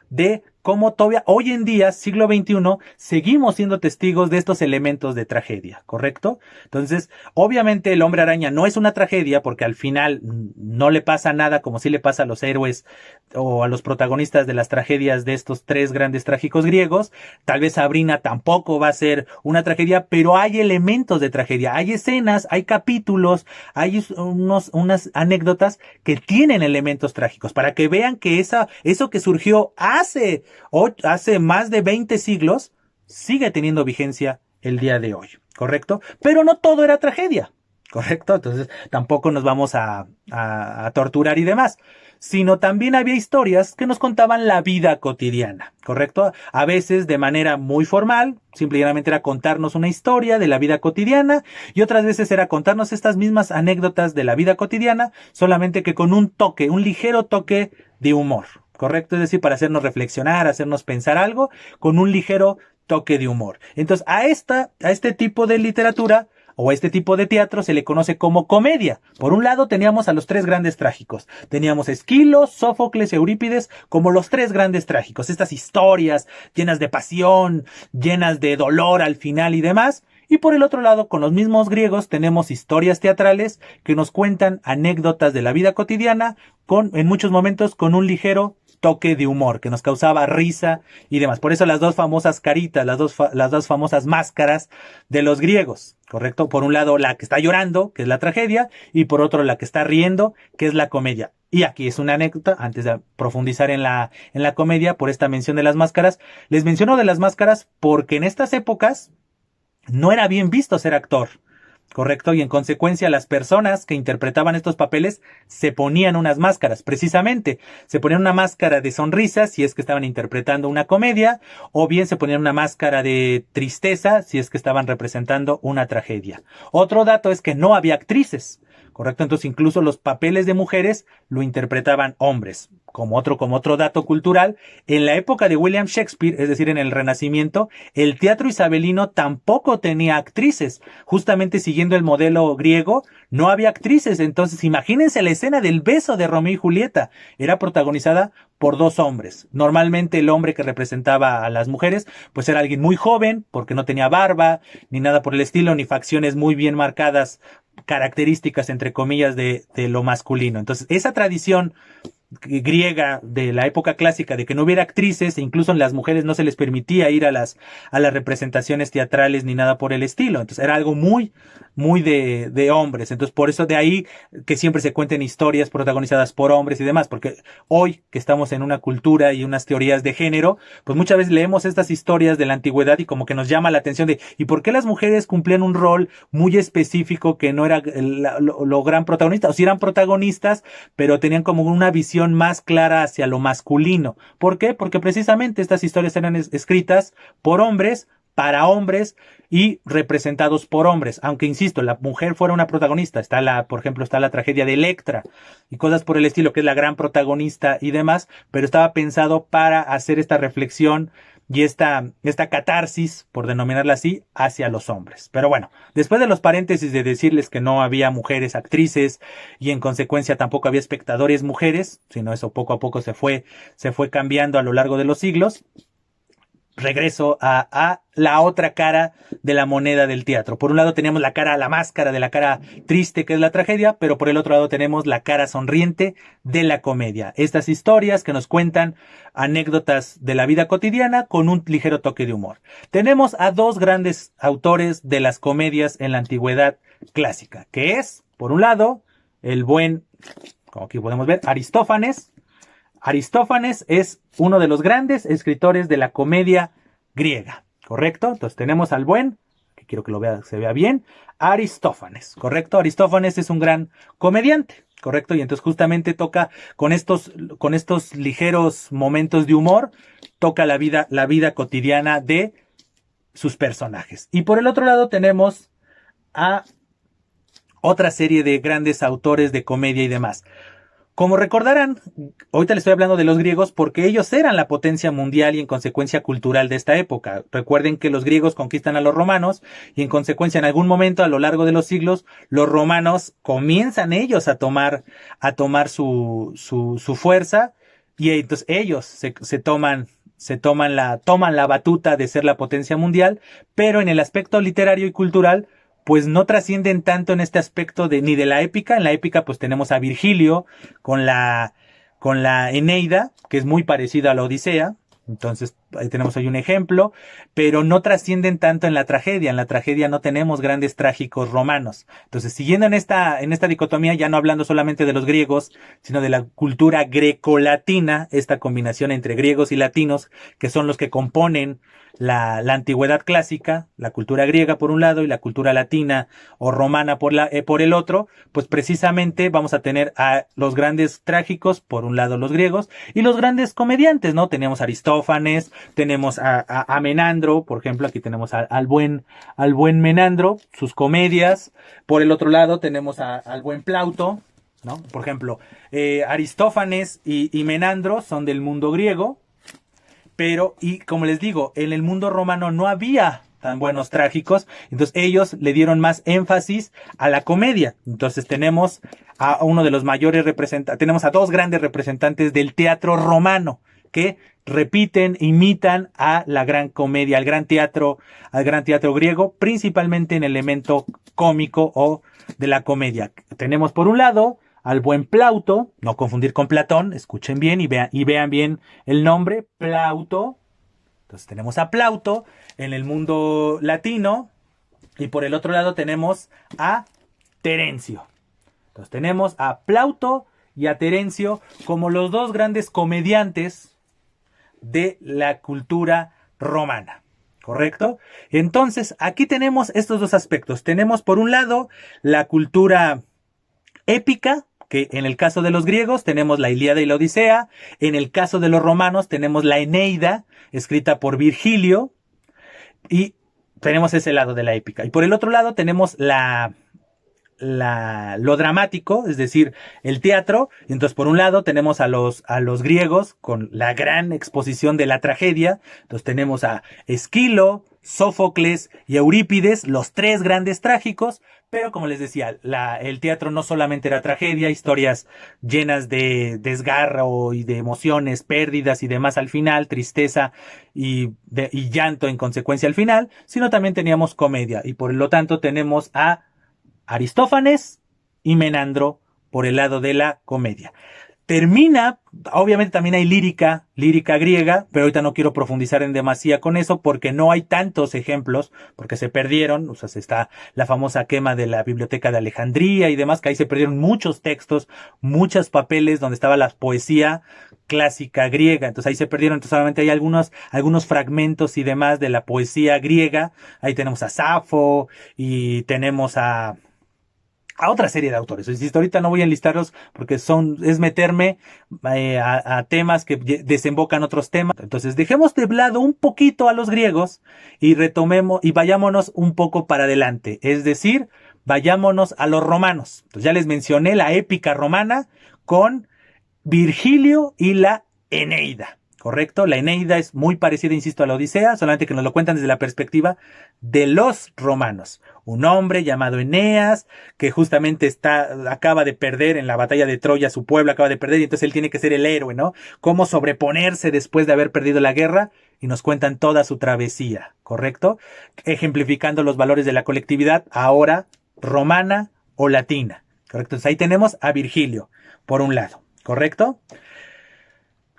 de cómo todavía hoy en día, siglo XXI, seguimos siendo testigos de estos elementos de tragedia, ¿correcto? Entonces, obviamente el Hombre Araña no es una tragedia porque al final no le pasa nada como si le pasa a los héroes o a los protagonistas de las tragedias de estos tres grandes trágicos griegos. Tal vez Sabrina tampoco va a ser una tragedia, pero hay elementos de tragedia, hay escenas, hay capítulos, hay unas anécdotas que tienen elementos trágicos para que vean que eso que surgió hace más de 20 siglos, sigue teniendo vigencia el día de hoy, ¿correcto? Pero no todo era tragedia, ¿correcto? Entonces tampoco nos vamos a torturar y demás, sino también había historias que nos contaban la vida cotidiana, ¿correcto? A veces de manera muy formal, simplemente era contarnos una historia de la vida cotidiana, y otras veces era contarnos estas mismas anécdotas de la vida cotidiana, solamente que con un ligero toque de humor, ¿correcto? Es decir, para hacernos reflexionar, hacernos pensar algo, con un ligero toque de humor. Entonces, a este tipo de literatura o a este tipo de teatro se le conoce como comedia. Por un lado teníamos a los tres grandes trágicos. Teníamos Esquilo, Sófocles y Eurípides como los tres grandes trágicos. Estas historias llenas de pasión, llenas de dolor al final y demás. Y por el otro lado, con los mismos griegos, tenemos historias teatrales que nos cuentan anécdotas de la vida cotidiana, en muchos momentos con un ligero toque de humor que nos causaba risa y demás. Por eso las dos famosas caritas, las dos famosas máscaras de los griegos, ¿correcto? Por un lado la que está llorando, que es la tragedia, y por otro la que está riendo, que es la comedia. Y aquí es una anécdota, antes de profundizar en la comedia, por esta mención de las máscaras. Les menciono de las máscaras porque en estas épocas no era bien visto ser actor, ¿correcto? Y en consecuencia las personas que interpretaban estos papeles se ponían unas máscaras, precisamente. Se ponían una máscara de sonrisa si es que estaban interpretando una comedia, o bien se ponían una máscara de tristeza si es que estaban representando una tragedia. Otro dato es que no había actrices, ¿correcto? Entonces incluso los papeles de mujeres lo interpretaban hombres. Como otro dato cultural, en la época de William Shakespeare, es decir, en el Renacimiento, el teatro isabelino tampoco tenía actrices. Justamente siguiendo el modelo griego, no había actrices. Entonces, imagínense la escena del beso de Romeo y Julieta. Era protagonizada por dos hombres. Normalmente el hombre que representaba a las mujeres, pues era alguien muy joven, porque no tenía barba, ni nada por el estilo, ni facciones muy bien marcadas, características, entre comillas, de lo masculino. Entonces, esa tradición griega de la época clásica de que no hubiera actrices e incluso en las mujeres no se les permitía ir a las representaciones teatrales ni nada por el estilo. Entonces era algo muy de hombres. Entonces por eso de ahí que siempre se cuenten historias protagonizadas por hombres y demás, porque hoy que estamos en una cultura y unas teorías de género, pues muchas veces leemos estas historias de la antigüedad y como que nos llama la atención de ¿y por qué las mujeres cumplían un rol muy específico que no era lo gran protagonista? O si eran protagonistas, pero tenían como una visión más clara hacia lo masculino. ¿Por qué? Porque precisamente estas historias eran escritas por hombres, para hombres y representados por hombres. Aunque, insisto, la mujer fuera una protagonista. Por ejemplo, está la tragedia de Electra y cosas por el estilo, que es la gran protagonista y demás, pero estaba pensado para hacer esta reflexión y esta catarsis, por denominarla así, hacia los hombres. Pero bueno, después de los paréntesis de decirles que no había mujeres actrices y en consecuencia tampoco había espectadores mujeres, sino eso poco a poco se fue cambiando a lo largo de los siglos, regreso a la otra cara de la moneda del teatro. Por un lado tenemos la máscara de la cara triste, que es la tragedia, pero por el otro lado tenemos la cara sonriente de la comedia. Estas historias que nos cuentan anécdotas de la vida cotidiana con un ligero toque de humor. Tenemos a dos grandes autores de las comedias en la antigüedad clásica, que es, por un lado, el buen, como aquí podemos ver, Aristófanes. Aristófanes es uno de los grandes escritores de la comedia griega, ¿correcto? Entonces tenemos al buen, que quiero que se vea bien, Aristófanes, ¿correcto? Aristófanes es un gran comediante, ¿correcto? Y entonces justamente toca con estos ligeros momentos de humor, toca la vida cotidiana de sus personajes. Y por el otro lado tenemos a otra serie de grandes autores de comedia y demás. Como recordarán, ahorita les estoy hablando de los griegos porque ellos eran la potencia mundial y en consecuencia cultural de esta época. Recuerden que los griegos conquistan a los romanos y en consecuencia en algún momento a lo largo de los siglos los romanos comienzan ellos a tomar su fuerza y entonces ellos toman la batuta de ser la potencia mundial, pero en el aspecto literario y cultural pues no trascienden tanto en este aspecto ni de la épica. En la épica pues tenemos a Virgilio con la Eneida, que es muy parecida a la Odisea. Entonces ahí tenemos un ejemplo, pero no trascienden tanto en la tragedia. En la tragedia no tenemos grandes trágicos romanos. Entonces, siguiendo en esta dicotomía, ya no hablando solamente de los griegos, sino de la cultura grecolatina, esta combinación entre griegos y latinos, que son los que componen la antigüedad clásica, la cultura griega por un lado y la cultura latina o romana por el otro, pues precisamente vamos a tener a los grandes trágicos, por un lado los griegos, y los grandes comediantes, ¿no? Tenemos a Aristófanes, tenemos a Menandro, por ejemplo, aquí tenemos al buen Menandro, sus comedias. Por el otro lado tenemos al buen Plauto, ¿no? Por ejemplo, Aristófanes y Menandro son del mundo griego, pero, y como les digo, en el mundo romano no había tan buenos trágicos, entonces ellos le dieron más énfasis a la comedia. Entonces tenemos a uno de los mayores representantes, tenemos a dos grandes representantes del teatro romano, que imitan a la gran comedia, al gran teatro griego, principalmente en el elemento cómico o de la comedia. Tenemos por un lado al buen Plauto, no confundir con Platón, escuchen bien y vean bien el nombre, Plauto. Entonces tenemos a Plauto en el mundo latino y por el otro lado tenemos a Terencio. Entonces tenemos a Plauto y a Terencio como los dos grandes comediantes de la cultura romana, ¿correcto? Entonces aquí tenemos estos dos aspectos. Tenemos por un lado la cultura épica, que en el caso de los griegos tenemos la Ilíada y la Odisea, en el caso de los romanos tenemos la Eneida, escrita por Virgilio, y tenemos ese lado de la épica. Y por el otro lado tenemos lo dramático, es decir, el teatro. Entonces, por un lado tenemos a los griegos con la gran exposición de la tragedia. Entonces tenemos a Esquilo, Sófocles y Eurípides, los tres grandes trágicos, pero como les decía, el teatro no solamente era tragedia, historias llenas de desgarro y de emociones, pérdidas y demás al final, tristeza y llanto en consecuencia al final, sino también teníamos comedia y por lo tanto tenemos a Aristófanes y Menandro por el lado de la comedia. Termina, obviamente también hay lírica griega, pero ahorita no quiero profundizar en demasía con eso porque no hay tantos ejemplos, porque se perdieron, o sea, está la famosa quema de la biblioteca de Alejandría y demás, que ahí se perdieron muchos textos, muchos papeles donde estaba la poesía clásica griega, entonces ahí se perdieron, entonces solamente hay algunos fragmentos y demás de la poesía griega, ahí tenemos a Safo y tenemos a otra serie de autores. Insisto, ahorita no voy a enlistarlos porque es meterme a temas que desembocan otros temas. Entonces dejemos de lado un poquito a los griegos y retomemos y vayámonos un poco para adelante. Es decir, vayámonos a los romanos. Entonces ya les mencioné la épica romana con Virgilio y la Eneida. ¿correcto? La Eneida es muy parecida, insisto, a la Odisea, solamente que nos lo cuentan desde la perspectiva de los romanos. Un hombre llamado Eneas, que justamente acaba de perder en la batalla de Troya, su pueblo acaba de perder, y entonces él tiene que ser el héroe, ¿no? Cómo sobreponerse después de haber perdido la guerra, y nos cuentan toda su travesía, ¿correcto? Ejemplificando los valores de la colectividad, ahora romana o latina, ¿correcto? Entonces ahí tenemos a Virgilio, por un lado, ¿correcto?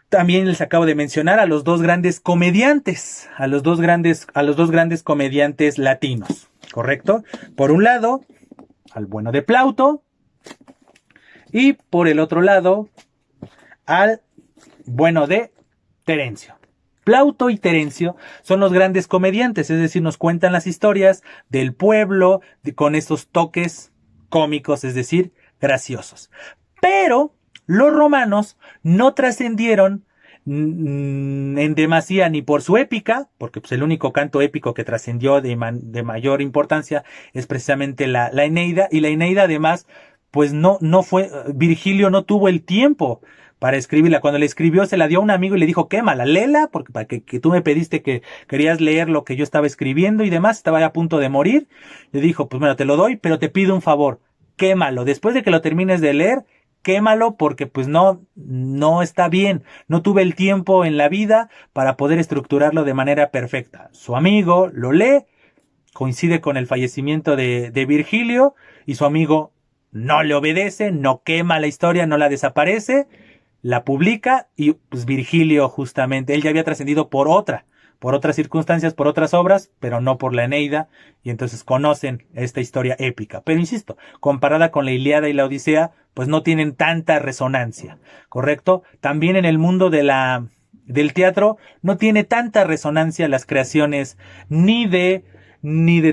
También les acabo de mencionar a los dos grandes comediantes, a los dos grandes comediantes latinos, ¿correcto? Por un lado, al bueno de Plauto, y por el otro lado, al bueno de Terencio. Plauto y Terencio son los grandes comediantes, es decir, nos cuentan las historias del pueblo con estos toques cómicos, es decir, graciosos. Pero los romanos no trascendieron en demasía ni por su épica, porque pues, el único canto épico que trascendió de mayor importancia es precisamente la Eneida, y la Eneida además, pues no fue, Virgilio no tuvo el tiempo para escribirla. Cuando la escribió se la dio a un amigo y le dijo, quémala, léela, porque para que tú me pediste que querías leer lo que yo estaba escribiendo y demás, estaba a punto de morir. Le dijo, pues bueno, te lo doy, pero te pido un favor, quémalo. Después de que lo termines de leer, quémalo porque pues no está bien. No tuve el tiempo en la vida para poder estructurarlo de manera perfecta. Su amigo lo lee, coincide con el fallecimiento de Virgilio y su amigo no le obedece, no quema la historia, no la desaparece, la publica y pues Virgilio justamente, él ya había trascendido por otras circunstancias, por otras obras, pero no por la Eneida, y entonces conocen esta historia épica. Pero insisto, comparada con la Ilíada y la Odisea, pues no tienen tanta resonancia, ¿correcto? También en el mundo del teatro no tiene tanta resonancia las creaciones ni de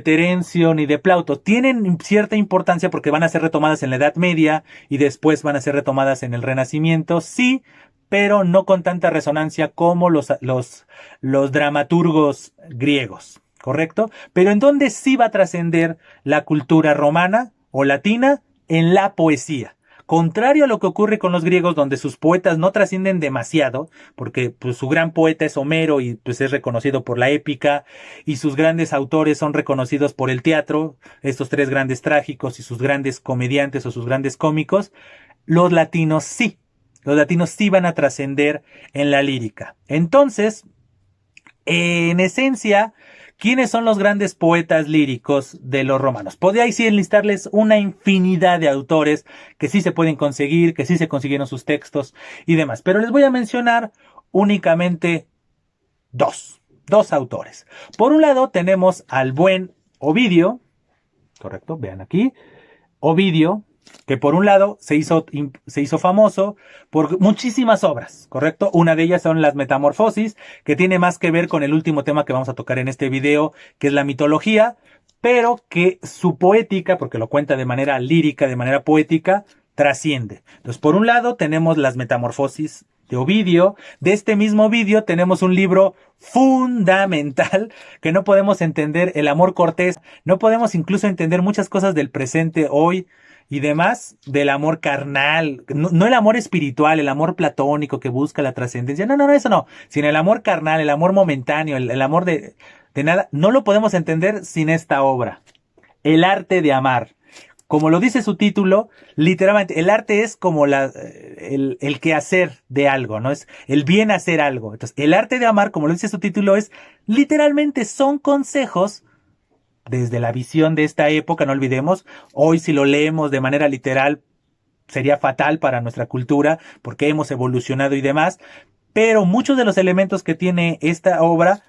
Terencio ni de Plauto. Tienen cierta importancia porque van a ser retomadas en la Edad Media y después van a ser retomadas en el Renacimiento, sí, pero no con tanta resonancia como los dramaturgos griegos, ¿correcto? Pero en donde sí va a trascender la cultura romana o latina, en la poesía. Contrario a lo que ocurre con los griegos, donde sus poetas no trascienden demasiado, porque pues, su gran poeta es Homero y pues es reconocido por la épica, y sus grandes autores son reconocidos por el teatro, estos tres grandes trágicos y sus grandes comediantes o sus grandes cómicos, los latinos sí van a trascender en la lírica. Entonces, en esencia, ¿quiénes son los grandes poetas líricos de los romanos? Podría así enlistarles una infinidad de autores que sí se pueden conseguir, que sí se consiguieron sus textos y demás. Pero les voy a mencionar únicamente dos autores. Por un lado tenemos al buen Ovidio, correcto, vean aquí, Ovidio, que por un lado se hizo famoso por muchísimas obras, ¿correcto? Una de ellas son las Metamorfosis, que tiene más que ver con el último tema que vamos a tocar en este video, que es la mitología, pero que su poética, porque lo cuenta de manera lírica, de manera poética, trasciende. Entonces, por un lado tenemos las Metamorfosis de Ovidio. De este mismo Ovidio tenemos un libro fundamental que no podemos entender, el amor cortés, no podemos incluso entender muchas cosas del presente hoy y demás del amor carnal, no el amor espiritual, el amor platónico que busca la trascendencia, no, eso no, sino el amor carnal, el amor momentáneo, el amor de nada, no lo podemos entender sin esta obra, El arte de amar. Como lo dice su título, literalmente, el arte es como el quehacer de algo, ¿no? Es el bien hacer algo. Entonces, el arte de amar, como lo dice su título, es literalmente son consejos desde la visión de esta época, no olvidemos. Hoy si lo leemos de manera literal sería fatal para nuestra cultura porque hemos evolucionado y demás. Pero muchos de los elementos que tiene esta obra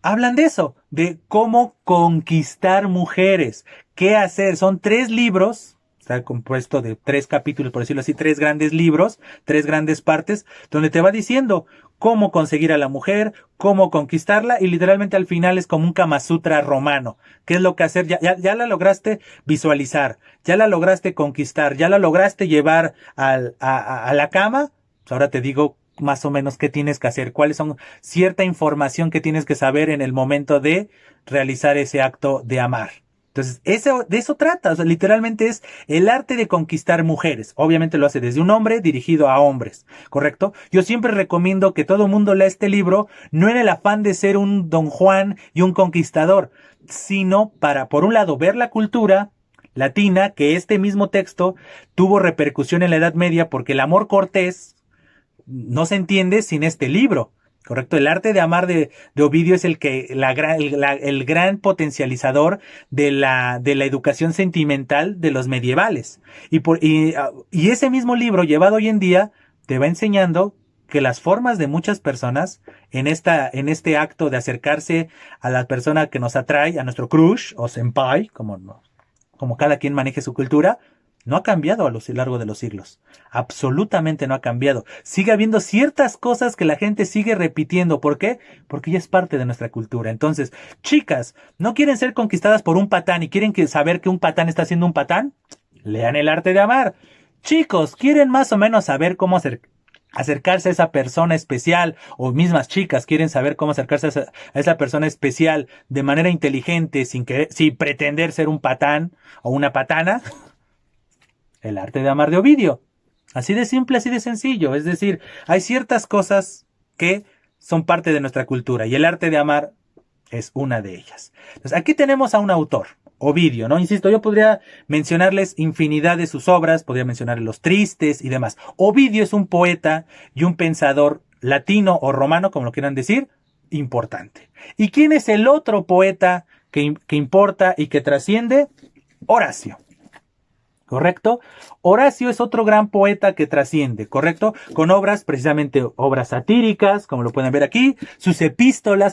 hablan de eso, de cómo conquistar mujeres, qué hacer. Son 3 libros, está compuesto de 3 capítulos, por decirlo así, 3 grandes libros, 3 grandes partes, donde te va diciendo cómo conseguir a la mujer, cómo conquistarla, y literalmente al final es como un Kama Sutra romano. ¿Qué es lo que hacer? Ya la lograste visualizar, ya la lograste conquistar, ya la lograste llevar a la cama, pues ahora te digo más o menos qué tienes que hacer, cuáles son cierta información que tienes que saber en el momento de realizar ese acto de amar. Entonces, de eso trata, o sea, literalmente es el arte de conquistar mujeres. Obviamente lo hace desde un hombre dirigido a hombres, ¿correcto? Yo siempre recomiendo que todo mundo lea este libro, no en el afán de ser un Don Juan y un conquistador, sino para, por un lado, ver la cultura latina, que este mismo texto tuvo repercusión en la Edad Media, porque el amor cortés no se entiende sin este libro. Correcto, el arte de amar de Ovidio es el gran potencializador de la educación sentimental de los medievales. Y ese mismo libro, llevado hoy en día, te va enseñando que las formas de muchas personas en este acto de acercarse a la persona que nos atrae, a nuestro crush o senpai, como cada quien maneje su cultura, no ha cambiado a lo largo de los siglos. Absolutamente no ha cambiado. Sigue habiendo ciertas cosas que la gente sigue repitiendo. ¿Por qué? Porque ya es parte de nuestra cultura. Entonces, chicas, ¿no quieren ser conquistadas por un patán y quieren saber que un patán está haciendo un patán? Lean el arte de amar. Chicos, ¿quieren más o menos saber cómo acercarse a esa persona especial? O mismas chicas quieren saber cómo acercarse a esa persona especial de manera inteligente, sin pretender ser un patán o una patana. El arte de amar de Ovidio. Así de simple, así de sencillo. Es decir, hay ciertas cosas que son parte de nuestra cultura y el arte de amar es una de ellas. Entonces, aquí tenemos a un autor, Ovidio, ¿no? Insisto, yo podría mencionarles infinidad de sus obras, podría mencionarles Los Tristes y demás. Ovidio es un poeta y un pensador latino o romano, como lo quieran decir, importante. ¿Y quién es el otro poeta que importa y que trasciende? Horacio. ¿Correcto? Horacio es otro gran poeta que trasciende, ¿correcto? Con obras, precisamente obras satíricas, como lo pueden ver aquí, sus epístolas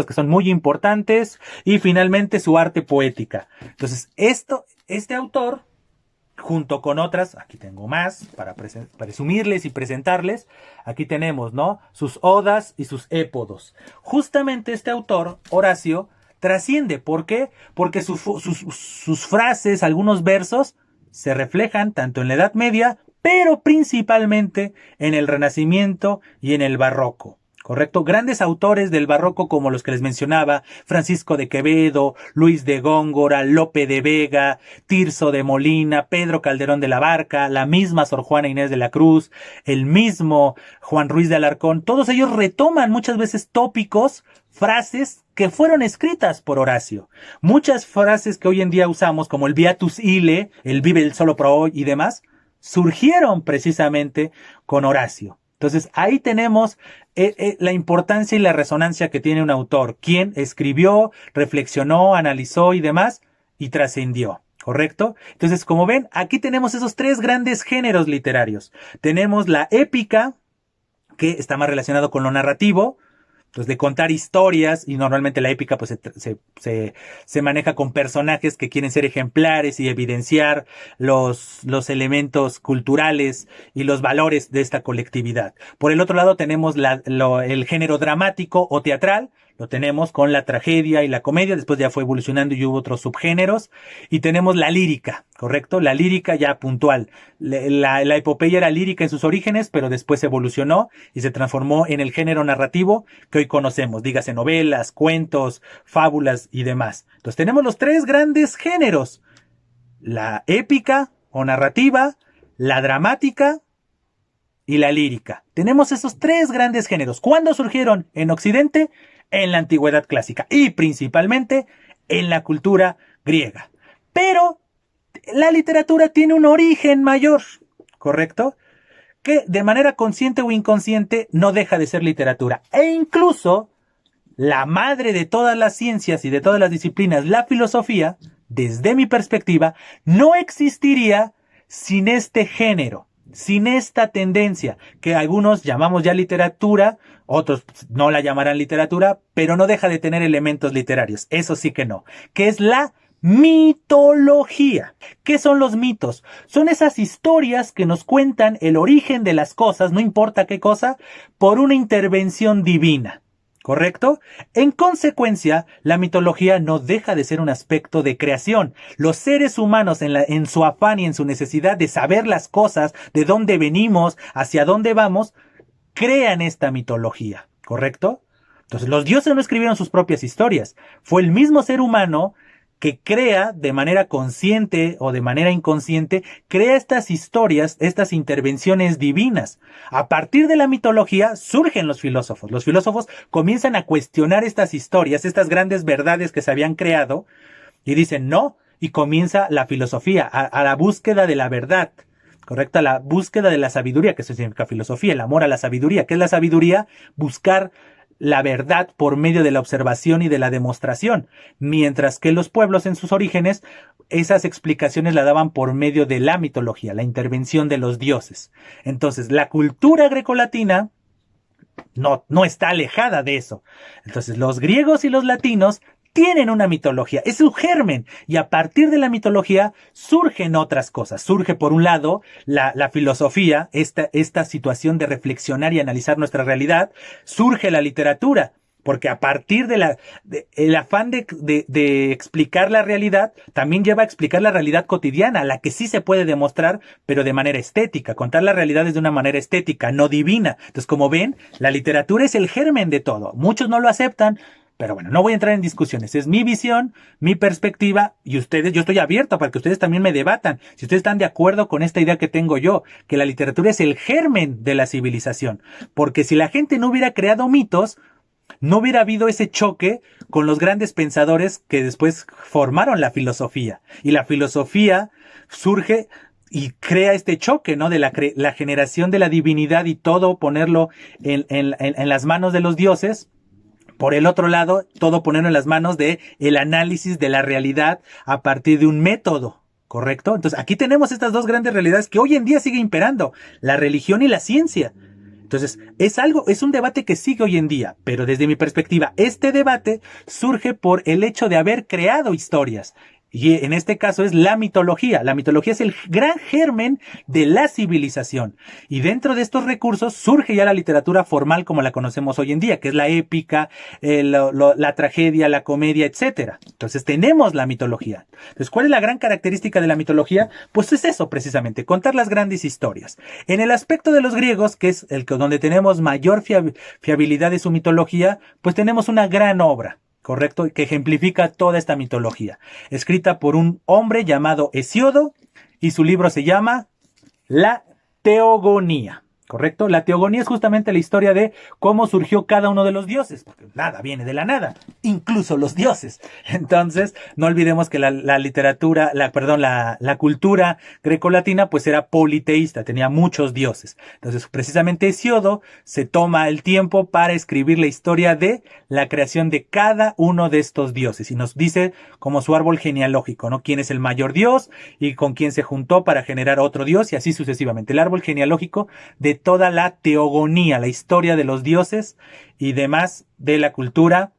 que son muy importantes, y finalmente su arte poética. Entonces, este autor, junto con otras, aquí tengo más para presumirles y presentarles, aquí tenemos, ¿no? Sus odas y sus épodos. Justamente este autor, Horacio, trasciende. ¿Por qué? Porque sus frases, algunos versos, se reflejan tanto en la Edad Media, pero principalmente en el Renacimiento y en el Barroco. ¿Correcto? Grandes autores del barroco como los que les mencionaba, Francisco de Quevedo, Luis de Góngora, Lope de Vega, Tirso de Molina, Pedro Calderón de la Barca, la misma Sor Juana Inés de la Cruz, el mismo Juan Ruiz de Alarcón, todos ellos retoman muchas veces tópicos, frases que fueron escritas por Horacio. Muchas frases que hoy en día usamos, como el Beatus Ille, el Vive el solo pro hoy y demás, surgieron precisamente con Horacio. Entonces ahí tenemos la importancia y la resonancia que tiene un autor, quien escribió, reflexionó, analizó y demás, y trascendió, ¿correcto? Entonces, como ven, aquí tenemos esos tres grandes géneros literarios. Tenemos la épica, que está más relacionado con lo narrativo, pues de contar historias, y normalmente la épica pues se maneja con personajes que quieren ser ejemplares y evidenciar los elementos culturales y los valores de esta colectividad. Por el otro lado tenemos el género dramático o teatral, lo tenemos con la tragedia y la comedia, después ya fue evolucionando y hubo otros subgéneros, y tenemos la lírica, ¿correcto? La lírica ya puntual. La epopeya era lírica en sus orígenes, pero después evolucionó y se transformó en el género narrativo que hoy conocemos, dígase novelas, cuentos, fábulas y demás. Entonces tenemos los tres grandes géneros: la épica o narrativa, la dramática y la lírica. Tenemos esos tres grandes géneros. ¿Cuándo surgieron en Occidente? En la antigüedad clásica y principalmente en la cultura griega. Pero la literatura tiene un origen mayor, ¿correcto? Que de manera consciente o inconsciente no deja de ser literatura. E incluso la madre de todas las ciencias y de todas las disciplinas, la filosofía, desde mi perspectiva, no existiría sin este género, sin esta tendencia, que algunos llamamos ya literatura, otros no la llamarán literatura, pero no deja de tener elementos literarios, eso sí que no, que es la mitología. ¿Qué son los mitos? Son esas historias que nos cuentan el origen de las cosas, no importa qué cosa, por una intervención divina. ¿Correcto? En consecuencia, la mitología no deja de ser un aspecto de creación. Los seres humanos, en su afán y en su necesidad de saber las cosas, de dónde venimos, hacia dónde vamos, crean esta mitología. ¿Correcto? Entonces, los dioses no escribieron sus propias historias. Fue el mismo ser humano que crea de manera consciente o de manera inconsciente, crea estas historias, estas intervenciones divinas. A partir de la mitología surgen los filósofos. Los filósofos comienzan a cuestionar estas historias, estas grandes verdades que se habían creado, y dicen no, y comienza la filosofía, a la búsqueda de la verdad. ¿Correcto? La búsqueda de la sabiduría, que eso significa filosofía, el amor a la sabiduría. ¿Qué es la sabiduría? Buscar la verdad por medio de la observación y de la demostración, mientras que los pueblos en sus orígenes esas explicaciones la daban por medio de la mitología, la intervención de los dioses. Entonces, la cultura grecolatina no está alejada de eso. Entonces, los griegos y los latinos tienen una mitología, es un germen, y a partir de la mitología surgen otras cosas. Surge, por un lado, la filosofía, esta situación de reflexionar y analizar nuestra realidad. Surge la literatura, porque a partir el afán de explicar la realidad, también lleva a explicar la realidad cotidiana, la que sí se puede demostrar, pero de manera estética. Contar la realidad es de una manera estética, no divina. Entonces, como ven, la literatura es el germen de todo. Muchos no lo aceptan, pero bueno, no voy a entrar en discusiones. Es mi visión, mi perspectiva, y ustedes, yo estoy abierto para que ustedes también me debatan. Si ustedes están de acuerdo con esta idea que tengo yo, que la literatura es el germen de la civilización. Porque si la gente no hubiera creado mitos, no hubiera habido ese choque con los grandes pensadores que después formaron la filosofía. Y la filosofía surge y crea este choque, ¿no? De la generación de la divinidad y todo ponerlo en las manos de los dioses. Por el otro lado, todo ponerlo en las manos de el análisis de la realidad a partir de un método, ¿correcto? Entonces, aquí tenemos estas dos grandes realidades que hoy en día sigue imperando, la religión y la ciencia. Entonces, es un debate que sigue hoy en día, pero desde mi perspectiva, este debate surge por el hecho de haber creado historias. Y en este caso es la mitología. La mitología es el gran germen de la civilización. Y dentro de estos recursos surge ya la literatura formal como la conocemos hoy en día, que es la épica, la tragedia, la comedia, etcétera. Entonces tenemos la mitología. Entonces, ¿cuál es la gran característica de la mitología? Pues es eso precisamente, contar las grandes historias. En el aspecto de los griegos, que es donde tenemos mayor fiabilidad de su mitología, pues tenemos una gran obra. ¿Correcto? Que ejemplifica toda esta mitología. Escrita por un hombre llamado Hesíodo y su libro se llama La Teogonía. ¿Correcto? La teogonía es justamente la historia de cómo surgió cada uno de los dioses, porque nada viene de la nada, incluso los dioses. Entonces, no olvidemos que la literatura, la cultura grecolatina, pues era politeísta, tenía muchos dioses. Entonces, precisamente Hesíodo se toma el tiempo para escribir la historia de la creación de cada uno de estos dioses y nos dice como su árbol genealógico, ¿no? Quién es el mayor dios y con quién se juntó para generar otro dios y así sucesivamente. El árbol genealógico de toda la teogonía, la historia de los dioses y demás de la cultura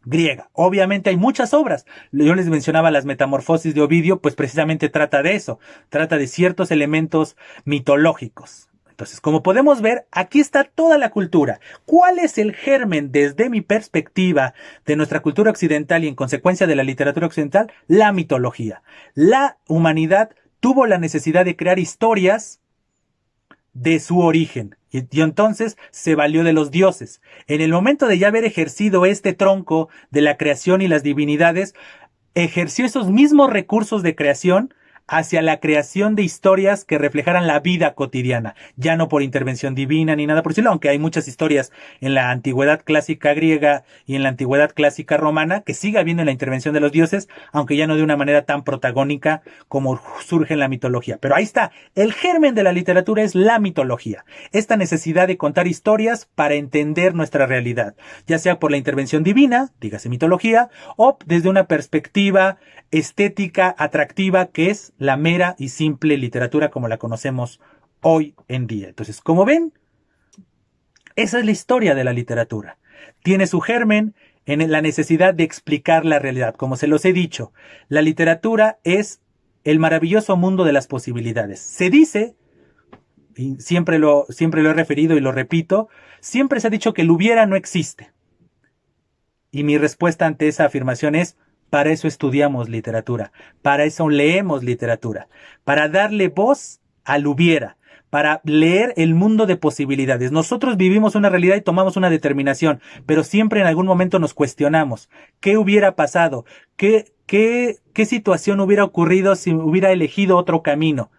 griega. Obviamente hay muchas obras. Yo les mencionaba las Metamorfosis de Ovidio, pues precisamente trata de eso. Trata de ciertos elementos mitológicos. Entonces, como podemos ver, aquí está toda la cultura. ¿Cuál es el germen, desde mi perspectiva, de nuestra cultura occidental y en consecuencia de la literatura occidental? La mitología. La humanidad tuvo la necesidad de crear historias de su origen. Y entonces se valió de los dioses. En el momento de ya haber ejercido este tronco de la creación y las divinidades, ejerció esos mismos recursos de creación hacia la creación de historias que reflejaran la vida cotidiana, ya no por intervención divina ni nada por decirlo, aunque hay muchas historias en la antigüedad clásica griega y en la antigüedad clásica romana que sigue habiendo la intervención de los dioses, aunque ya no de una manera tan protagónica como surge en la mitología. Pero ahí está, el germen de la literatura es la mitología, esta necesidad de contar historias para entender nuestra realidad, ya sea por la intervención divina, dígase mitología, o desde una perspectiva estética, atractiva, que es la mera y simple literatura como la conocemos hoy en día. Entonces, como ven, esa es la historia de la literatura. Tiene su germen en la necesidad de explicar la realidad. Como se los he dicho, la literatura es el maravilloso mundo de las posibilidades. Se dice, y siempre lo he referido y lo repito, siempre se ha dicho que el hubiera no existe. Y mi respuesta ante esa afirmación es: para eso estudiamos literatura, para eso leemos literatura, para darle voz al hubiera, para leer el mundo de posibilidades. Nosotros vivimos una realidad y tomamos una determinación, pero siempre en algún momento nos cuestionamos. ¿Qué hubiera pasado? ¿Qué situación hubiera ocurrido si hubiera elegido otro camino?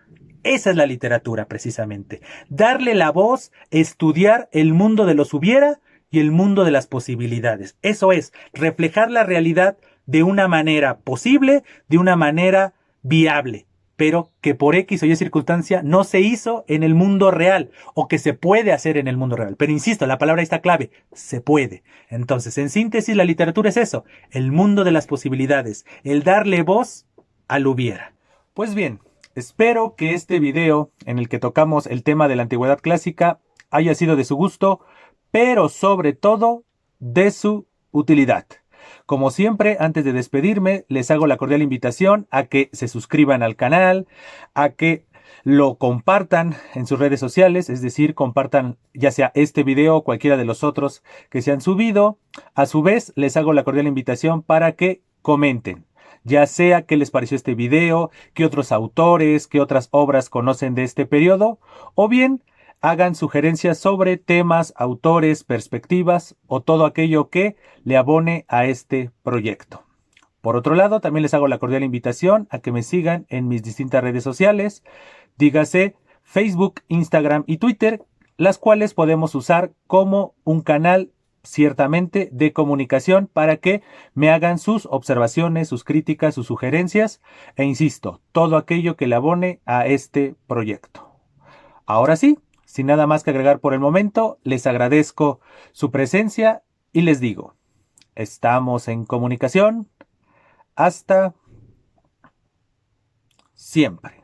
Esa es la literatura, precisamente. Darle la voz, estudiar el mundo de los hubiera y el mundo de las posibilidades. Eso es, reflejar la realidad de una manera posible, de una manera viable, pero que por X o Y circunstancia no se hizo en el mundo real, o que se puede hacer en el mundo real. Pero insisto, la palabra está clave, se puede. Entonces, en síntesis, la literatura es eso, el mundo de las posibilidades, el darle voz al hubiera. Pues bien, espero que este video en el que tocamos el tema de la antigüedad clásica haya sido de su gusto, pero sobre todo de su utilidad. Como siempre, antes de despedirme, les hago la cordial invitación a que se suscriban al canal, a que lo compartan en sus redes sociales, es decir, compartan ya sea este video o cualquiera de los otros que se han subido. A su vez, les hago la cordial invitación para que comenten, ya sea qué les pareció este video, qué otros autores, qué otras obras conocen de este periodo, o bien hagan sugerencias sobre temas, autores, perspectivas o todo aquello que le abone a este proyecto. Por otro lado, también les hago la cordial invitación a que me sigan en mis distintas redes sociales, dígase Facebook, Instagram y Twitter, las cuales podemos usar como un canal ciertamente de comunicación para que me hagan sus observaciones, sus críticas, sus sugerencias e insisto, todo aquello que le abone a este proyecto. Ahora sí, sin nada más que agregar por el momento, les agradezco su presencia y les digo, estamos en comunicación. Hasta siempre.